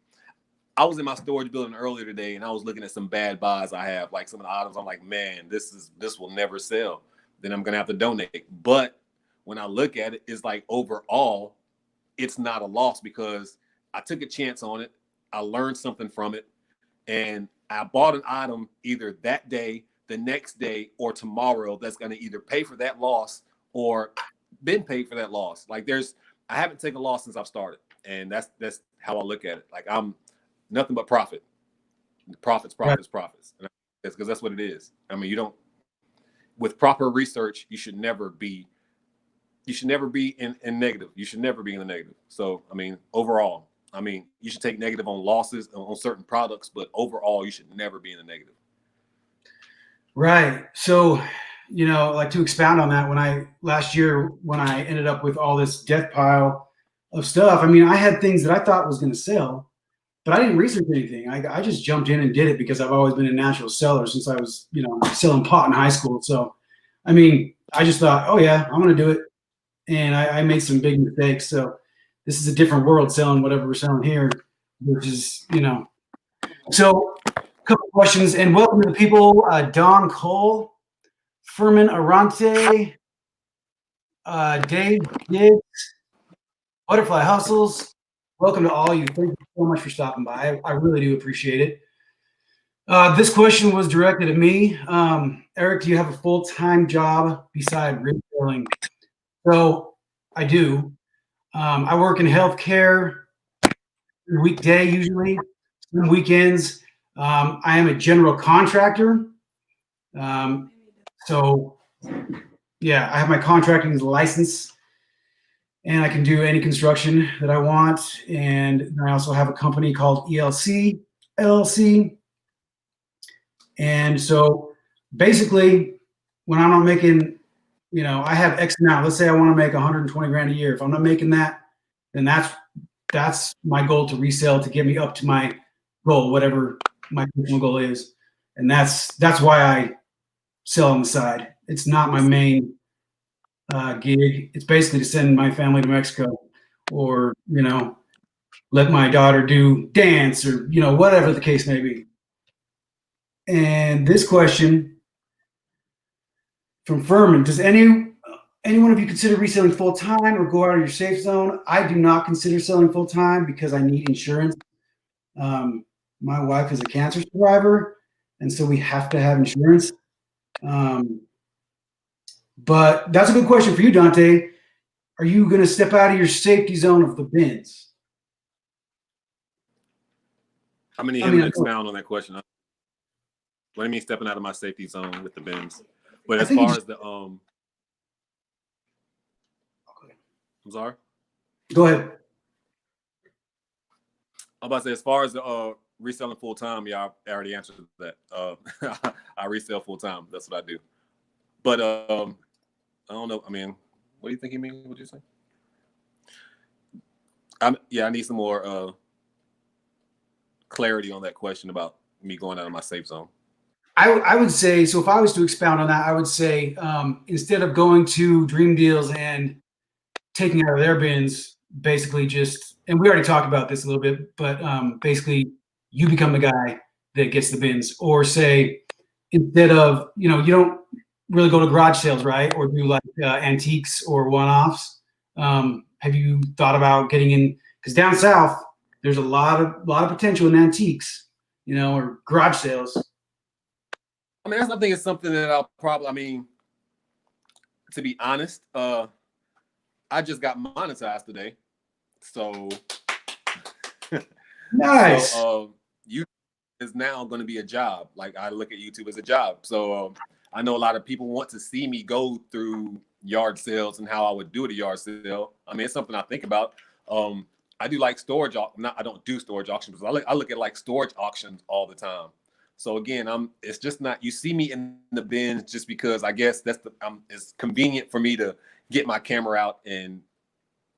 I was in my storage building earlier today and I was looking at some bad buys I have, like some of the items. I'm like, man, this will never sell. Then I'm gonna have to donate. But when I look at it, it's like overall, it's not a loss because I took a chance on it. I learned something from it, and I bought an item either that day, the next day, or tomorrow that's gonna either pay for that loss or been paid for that loss. Like I haven't taken a loss since I've started, and that's how I look at it. Like I'm nothing but profit. Profits. And that's because that's what it is. I mean, with proper research, you should never be in negative. You should never be in the negative. So, I mean, overall, you should take negative on losses on certain products, but overall, you should never be in the negative. Right. So, like to expound on that, last year when I ended up with all this death pile of stuff, I had things that I thought was going to sell, but I didn't research anything. I just jumped in and did it because I've always been a natural seller since I was, selling pot in high school. So, I just thought, oh yeah, I'm going to do it. And I made some big mistakes. So this is a different world selling whatever we're selling here, which is, So a couple questions, and welcome to the people. Don Cole, Furman Arante, Dave, Diggs, Butterfly Hustles. Welcome to all you. Thank you so much for stopping by. I really do appreciate it. This question was directed at me. Eric, do you have a full-time job beside retailing? So I do. I work in healthcare weekday usually, some weekends. I am a general contractor. So yeah, I have my contracting license and I can do any construction that I want. And I also have a company called ELC LLC. And so basically when I'm not making, I have X amount, let's say I want to make 120 grand a year. If I'm not making that, then that's my goal to resell to get me up to my goal, whatever my personal goal is. And that's why I sell on the side. It's not my main gig. It's basically to send my family to Mexico or, let my daughter do dance or, whatever the case may be. And this question from Furman, does any one of you consider reselling full-time or go out of your safe zone? I do not consider selling full-time because I need insurance. My wife is a cancer survivor, and so we have to have insurance. But that's a good question for you, Dante. Are you going to step out of your safety zone of the bins? I'm going to need him to expound on that question. What do you mean stepping out of my safety zone with the bins? But as far as the I'm sorry? Go ahead. I'm about to say, as far as the reselling full time, yeah, I already answered that. I resell full time. That's what I do. But I don't know. I mean, what do you think he means? What did you say? I need some more clarity on that question about me going out of my safe zone. I would say, so if I was to expound on that, I would say instead of going to Dream Deals and taking out of their bins, basically just, and we already talked about this a little bit, but basically you become the guy that gets the bins. Or say, instead of, you don't really go to garage sales, right? Or do like antiques or one-offs. Have you thought about getting in? Because down south, there's a lot of potential in antiques, or garage sales. I mean, I think it's something that I'll probably, to be honest, I just got monetized today. So nice. So YouTube is now going to be a job. Like, I look at YouTube as a job. So I know a lot of people want to see me go through yard sales and how I would do at a yard sale. I mean, it's something I think about. I do like storage. I don't do storage auctions, but I look at like storage auctions all the time. So again, it's just not, you see me in the bins just because I guess it's convenient for me to get my camera out and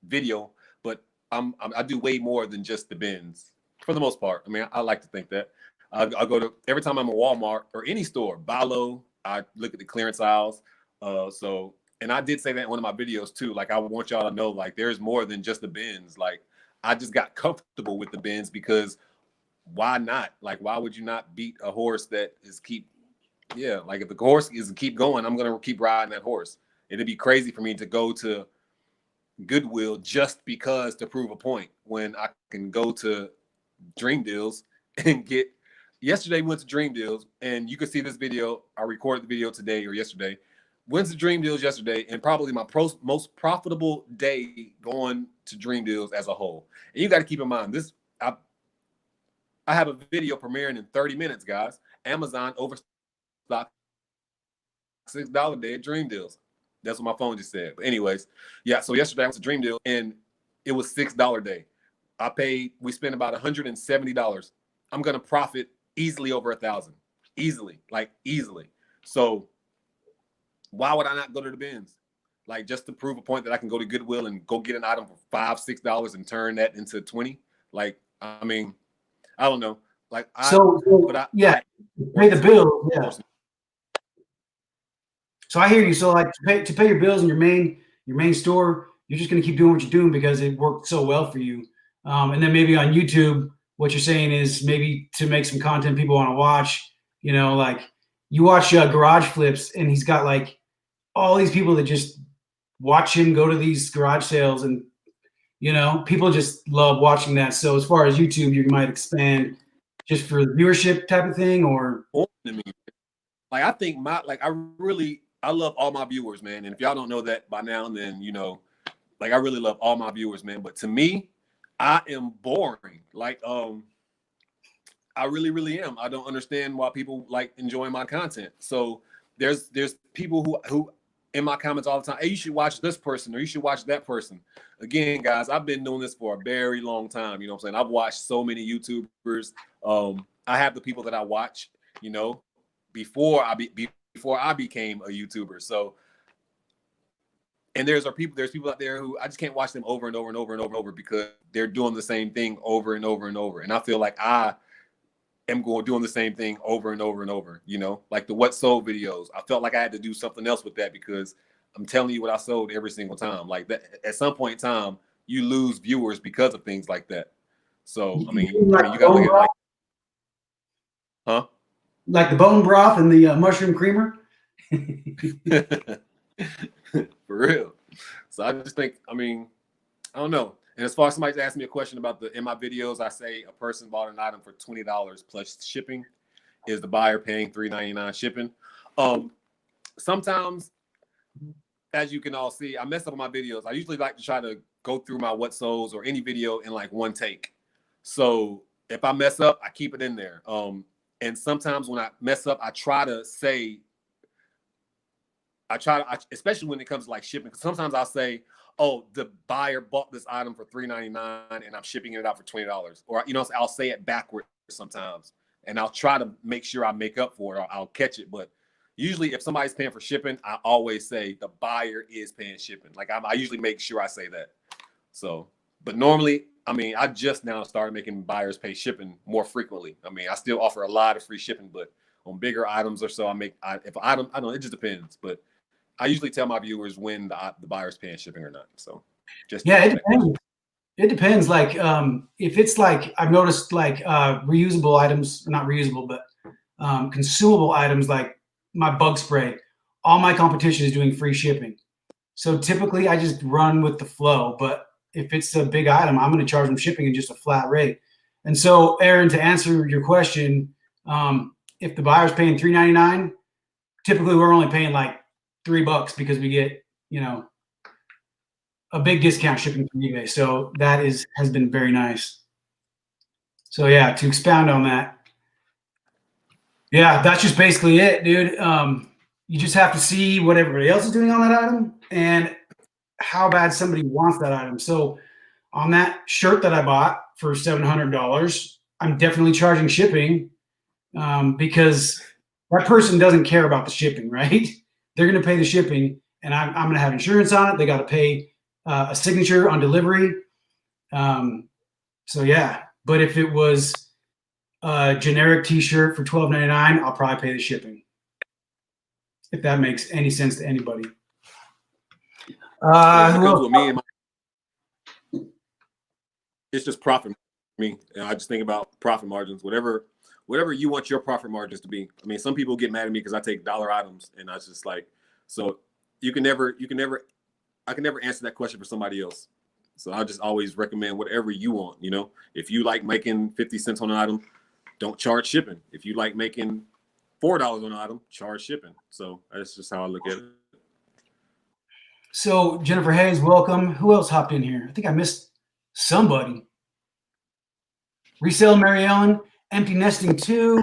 video, but I do way more than just the bins for the most part. I mean, I like to think that I go to, every time I'm in Walmart or any store, buy low, I look at the clearance aisles. And I did say that in one of my videos too. Like, I want y'all to know, like, there's more than just the bins. Like, I just got comfortable with the bins because why not? Like, why would you not beat a horse that is like, if the horse is keep going, I'm going to keep riding that horse. It'd be crazy for me to go to Goodwill just because to prove a point when I can go to Dream Deals and get, yesterday we went to Dream Deals and you can see this video. I recorded the video today or yesterday. Went to Dream Deals yesterday and probably my most profitable day going to Dream Deals as a whole. And you got to keep in mind this, I have a video premiering in 30 minutes, guys. Amazon overstocked $6 day at Dream Deals. That's what my phone just said. But anyways, yeah, so yesterday I went to Dream Deal and it was $6 day. We spent about $170. I'm going to profit easily over $1,000. Easily. So why would I not go to the bins? Like, just to prove a point that I can go to Goodwill and go get an item for $5, $6 and turn that into 20. Like, I mean, I don't know. Like, pay the bill. Yeah. So I hear you. So like to pay your bills in your main store, you're just going to keep doing what you're doing because it worked so well for you. And then maybe on YouTube, what you're saying is maybe to make some content people want to watch. Like you watch Garage Flips, and he's got like all these people that just watch him go to these garage sales, and people just love watching that. So as far as YouTube, you might expand just for the viewership type of thing, or like I think I love all my viewers, man. And if y'all don't know that by now, then like I really love all my viewers, man. But to me, I am boring. Like I really, really am. I don't understand why people like enjoying my content. So there's people who in my comments all the time, hey, you should watch this person or you should watch that person. Again, guys, I've been doing this for a very long time. You know what I'm saying? I've watched so many YouTubers. I have the people that I watch, before I became a YouTuber. So, and there's people out there who I just can't watch them over and over and over and over and over because they're doing the same thing over and over and over. And I feel like I am doing the same thing over and over and over, like the what sold videos. I felt like I had to do something else with that because I'm telling you what I sold every single time. Like that, at some point in time, you lose viewers because of things like that. So, I mean you got to look at it like, huh? Like the bone broth and the mushroom creamer. For real. So I just think, I don't know. And as far as somebody's asking me a question about in my videos, I say a person bought an item for $20 plus shipping. Is the buyer paying $3.99 shipping? Sometimes, as you can all see, I mess up on my videos. I usually like to try to go through my what souls or any video in like one take. So if I mess up, I keep it in there. And sometimes when I mess up, I try to, especially when it comes to like shipping, because sometimes I'll say, oh, the buyer bought this item for $3.99 and I'm shipping it out for $20. Or, I'll say it backwards sometimes and I'll try to make sure I make up for it or I'll catch it. But usually if somebody's paying for shipping, I always say the buyer is paying shipping. Like I usually make sure I say that. So, but normally, I just now started making buyers pay shipping more frequently. I still offer a lot of free shipping, but on bigger items or so, if I don't know, it just depends. But I usually tell my viewers when the buyer's paying shipping or not. So just it depends. It depends. Like if it's like I've noticed like reusable items, not reusable, but consumable items like my bug spray, all my competition is doing free shipping. So typically I just run with the flow. But if it's a big item, I'm going to charge them shipping in just a flat rate. And so, Aaron, to answer your question, if the buyer's paying $3.99, typically we're only paying like $3 because we get, a big discount shipping from eBay. So that has been very nice. So yeah, to expound on that. Yeah, that's just basically it, dude. You just have to see what everybody else is doing on that item and how bad somebody wants that item. So on that shirt that I bought for $700, I'm definitely charging shipping because that person doesn't care about the shipping, right? They're going to pay the shipping, and I'm going to have insurance on it. They got to pay a signature on delivery. So yeah, but if it was a generic T-shirt for $12.99, I'll probably pay the shipping. If that makes any sense to anybody. It's just profit for me. And I just think about profit margins, whatever you want your profit margins to be. Some people get mad at me because I take dollar items, and I just like, so I can never answer that question for somebody else. So I just always recommend whatever you want. If you like making 50 cents on an item, don't charge shipping. If you like making $4 on an item, charge shipping. So that's just how I look at it. So Jennifer Hayes, welcome. Who else hopped in here? I think I missed somebody. Reseller Mary Ellen, Empty Nesting 2.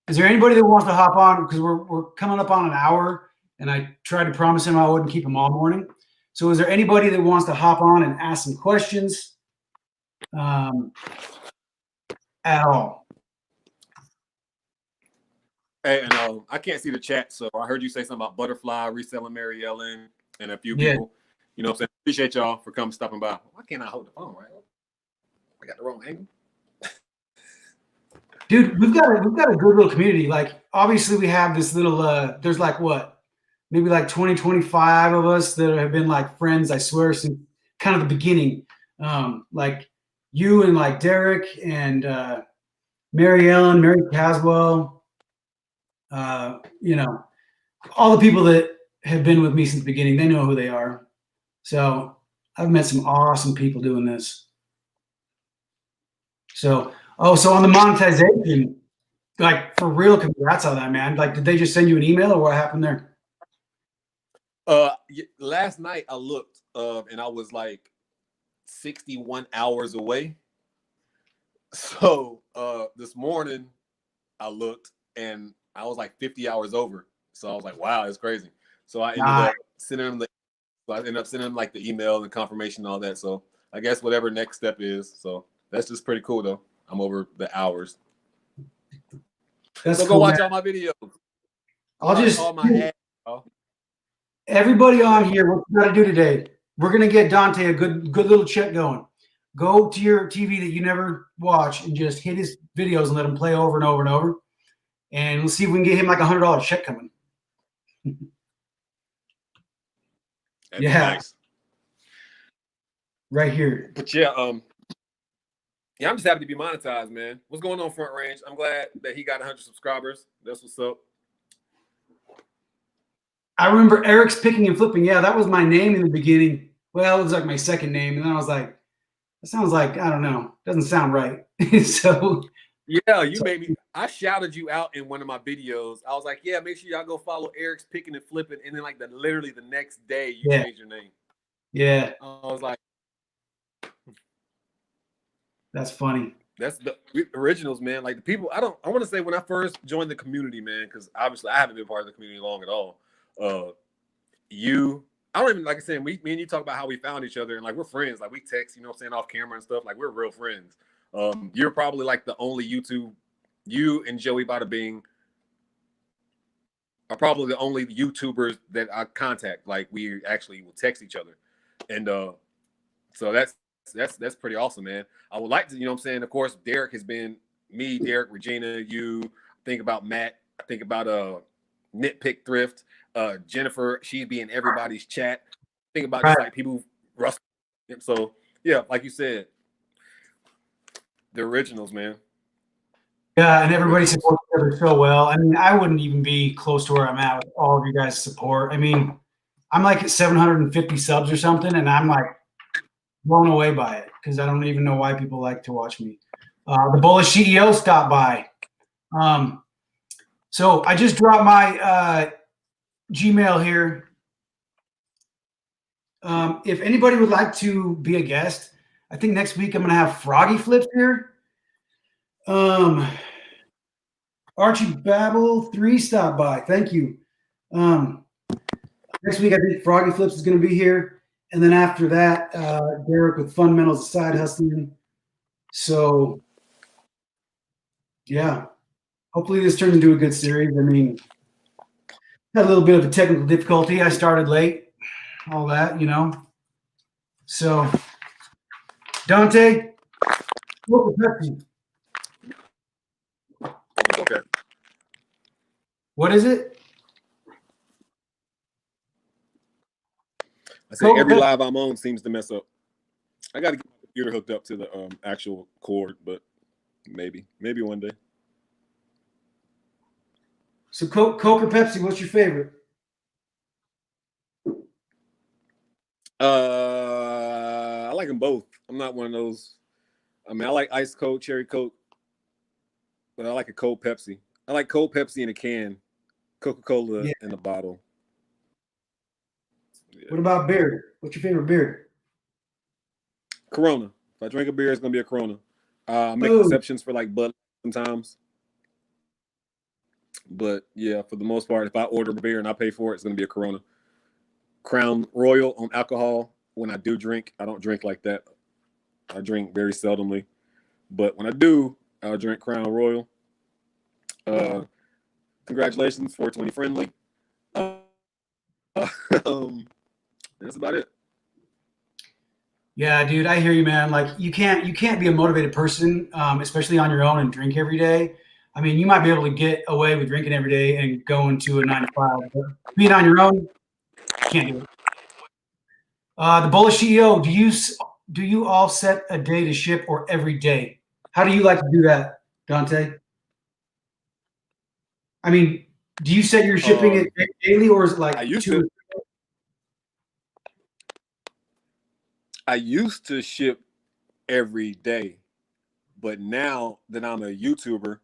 Is there anybody that wants to hop on? Because we're coming up on an hour, and I tried to promise him I wouldn't keep him all morning. So is there anybody that wants to hop on and ask some questions at all? Hey, and I can't see the chat, so I heard you say something about Butterfly, Reselling Mary Ellen, and a few people. You know what I'm saying? Appreciate y'all for stopping by. Why can't I hold the phone, right? I got the wrong angle. Dude, we've got a good little community. Like, obviously we have this little, there's like what, maybe like 20, 25 of us that have been like friends, I swear, since kind of the beginning. Like you and like Derek and Mary Ellen, Mary Caswell, You know, all the people that have been with me since the beginning, they know who they are. So I've met some awesome people doing this. So, so on the monetization, like for real, congrats on that, man. Like, did they just send you an email or what happened there? Last night I looked, and I was like 61 hours away. So this morning I looked and I was like 50 hours over. So I was like, wow, it's crazy. So I ended up sending them like the email and confirmation and all that. So I guess whatever next step is. So that's just pretty cool though. I'm over the hours. That's so cool, go watch man. all my videos. I'll just all my ads. Everybody on here, what you got to do today? We're gonna get Dante a good little check going. Go to your TV that you never watch and just hit his videos and let him play over and over and over. And we'll see if we can get him like $100 check coming. That'd yeah, be nice. Right here. But yeah, I'm just happy to be monetized, man. What's going on, Front Range? I'm glad that he got 100 subscribers. That's what's up. I remember Eric's Picking and Flipping. Yeah, that was my name in the beginning. Well, it was like my second name, and then I was like, "That sounds like I don't know. Doesn't sound right." So yeah, you made me. I shouted you out in one of my videos. I was like, "Yeah, make sure y'all go follow Eric's Picking and Flipping," and then like literally the next day, you changed your name. Yeah, I was like, "That's funny." That's the originals, man. Like the people, I want to say when I first joined the community, man, because obviously I haven't been part of the community long at all. I don't even, like I said, me and you talk about how we found each other and like we're friends, like we text, you know what I'm saying, off camera and stuff. Like we're real friends. You're probably like the only you and Joey Bada Bing are probably the only YouTubers that I contact. Like we actually will text each other. And so that's pretty awesome, man. I would like to, you know what I'm saying? Of course, Derek has been me, Derek, Regina, you. Think about Matt. I think about Nitpick Thrift, Jennifer. She'd be in everybody's chat. Think about just like people, Russell. So yeah, like you said, the originals, man. Yeah, and everybody supports each other so well. I mean, I wouldn't even be close to where I'm at with all of you guys' support. I mean, I'm like at 750 subs or something, and I'm like blown away by it because I don't even know why people like to watch me. The Bullish CEO stopped by. So I just dropped my Gmail here. If anybody would like to be a guest, I think next week I'm going to have Froggy Flips here. Archie Babel 3 stopped by. Thank you. Next week I think Froggy Flips is going to be here. And then after that, Derek with Fundamentals of Side Hustling. So, yeah. Hopefully this turns into a good series. I mean, had a little bit of a technical difficulty. I started late, all that, you know. So, Dante, local Pepsi. Okay. What is it? I say every live I'm on seems to mess up. I got to get my computer hooked up to the actual cord, but maybe one day. So Coke or Pepsi, what's your favorite? I like them both. I'm not one of those. I mean, I like ice Coke, cherry Coke, but I like a cold Pepsi. I like cold Pepsi in a can, Coca-Cola in a bottle. Yeah. What about beer? What's your favorite beer? Corona. If I drink a beer, it's gonna be a Corona. Make exceptions for like Bud sometimes. But yeah, for the most part, if I order a beer and I pay for it, it's gonna be a Corona. Crown Royal on alcohol. When I do drink, I don't drink like that. I drink very seldomly. But when I do, I'll drink Crown Royal. Congratulations, 420 friendly. That's about it. Yeah, dude, I hear you, man. Like you can't be a motivated person, especially on your own and drink every day. I mean, you might be able to get away with drinking every day and going to a 9 to 5, but being on your own, you can't do it. The Bullish CEO, do you all set a day to ship or every day? How do you like to do that, Dante? I mean, Do you set your shipping at daily, or is it like I used to ship every day, but now that I'm a YouTuber,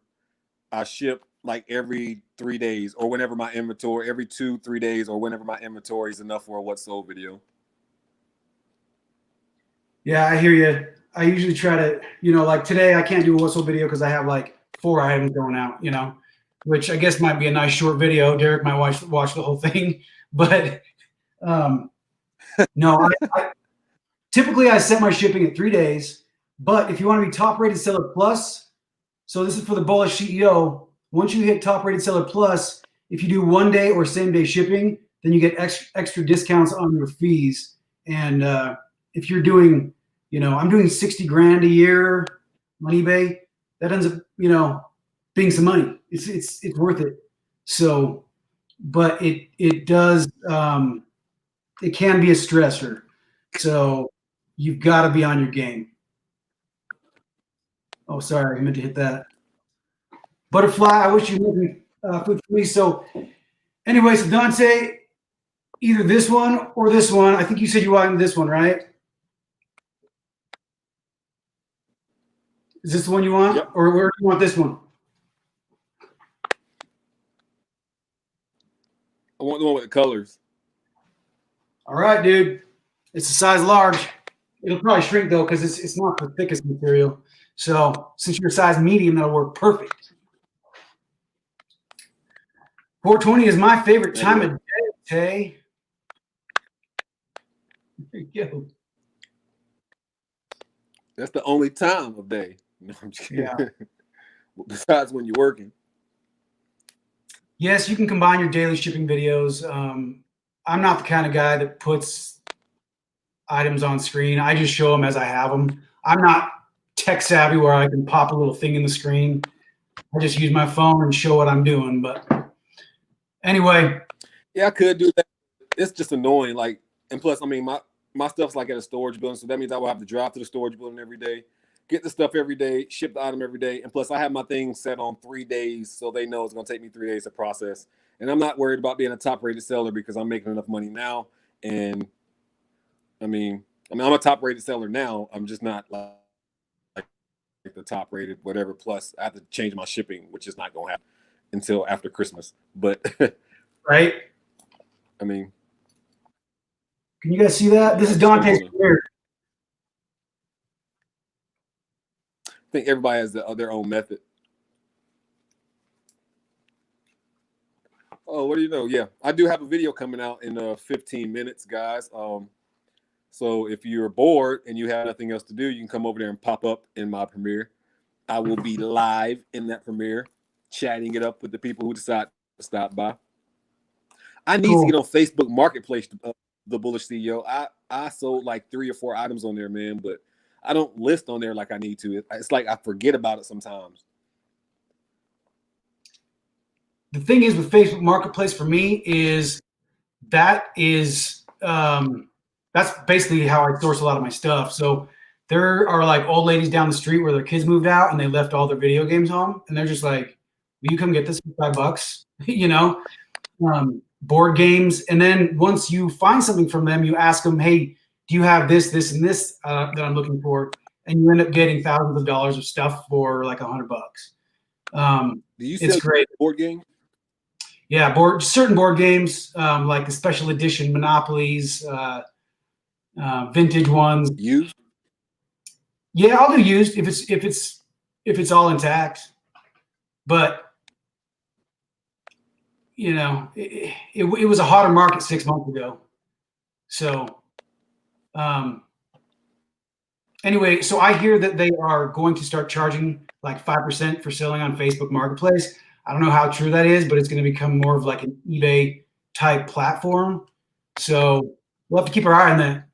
I ship like every 3 days, or whenever my inventory, every 2-3 days, or whenever my inventory is enough for a what's sold video. Yeah, I hear you. I usually try to, like today I can't do a whistle video because I have like 4 items going out, which I guess might be a nice short video. Derek might watch the whole thing, but no, typically I set my shipping at 3 days. But if you want to be top rated seller plus, so this is for the bullish CEO. Once you hit top rated seller plus, if you do 1 day or same day shipping, then you get extra discounts on your fees. And if you're doing, I'm doing 60 grand a year on eBay, that ends up, being some money. It's worth it. So, but it does, it can be a stressor. So you've got to be on your game. Oh, sorry, I meant to hit that. Butterfly, I wish you were making food for me. So anyway, so Dante, either this one or this one. I think you said you wanted this one, right? Is this the one you want? Yep. Or where do you want this one? I want the one with the colors. All right, dude. It's a size large. It'll probably shrink though because it's not the thickest material. So since you're a size medium, that'll work perfect. 420 is my favorite time of day, Tay. There you go. That's the only time of day. No, I'm just kidding. Yeah. Besides when you're working. Yes, you can combine your daily shipping videos. I'm not the kind of guy that puts items on screen. I just show them as I have them. I'm not tech savvy where I can pop a little thing in the screen. I just use my phone and show what I'm doing. But anyway. Yeah, I could do that. It's just annoying. Like, and plus, I mean, my stuff's like at a storage building, so that means I will have to drive to the storage building every day, get the stuff every day, ship the item every day, and plus I have my thing set on 3 days, so they know it's going to take me 3 days to process. And I'm not worried about being a top-rated seller because I'm making enough money now. And I mean, I'm a top-rated seller now. I'm just not like the top-rated whatever. Plus, I have to change my shipping, which is not going to happen until after Christmas. But right. I mean, can you guys see that? This is Dante's career. I think everybody has their own method. Oh, what do you know? Yeah, I do have a video coming out in 15 minutes, guys. So if you're bored and you have nothing else to do, you can come over there and pop up in my premiere. I will be live in that premiere, chatting it up with the people who decide to stop by. I need to get on Facebook Marketplace, the Bullish CEO. I sold like 3 or 4 items on there, man, but I don't list on there like I need to. It's like I forget about it sometimes. The thing is with Facebook Marketplace for me is that's basically how I source a lot of my stuff. So there are like old ladies down the street where their kids moved out and they left all their video games home, and they're just like, "Will you come get this for $5?" Board games. And then once you find something from them, you ask them, "Hey, do you have this, this, and this that I'm looking for?" And you end up getting thousands of dollars of stuff for like $100. Do you sell great board game? Yeah, certain board games, like the special edition Monopolies, vintage ones. Used? Yeah, I'll do used if it's all intact. But it was a hotter market 6 months ago. So anyway, so I hear that they are going to start charging like 5% for selling on Facebook Marketplace. I don't know how true that is, but it's going to become more of like an eBay type platform. So we'll have to keep our eye on that.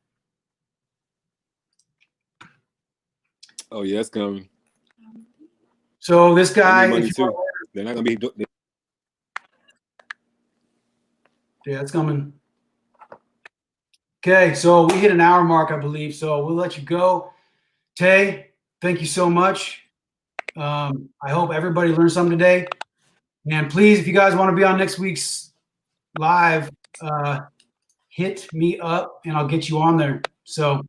Oh yeah, it's coming. So this guy, they're not going to be. Yeah, it's coming. Okay, so we hit an hour mark, I believe. So we'll let you go. Tay, thank you so much. I hope everybody learned something today. And please, if you guys want to be on next week's live, hit me up and I'll get you on there. So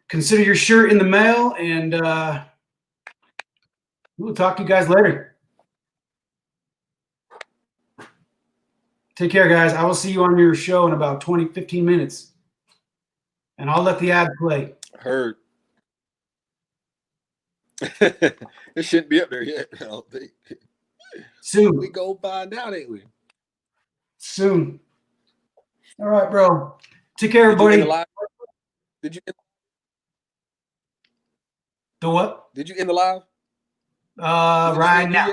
consider your shirt in the mail, and we'll talk to you guys later. Take care, guys. I will see you on your show in about 15 minutes. And I'll let the ad play. Heard. It shouldn't be up there yet. I don't think. Soon. We go find out, ain't we? Soon. All right, bro. Take care, everybody. Did you end the what? Did you end the live? Right now.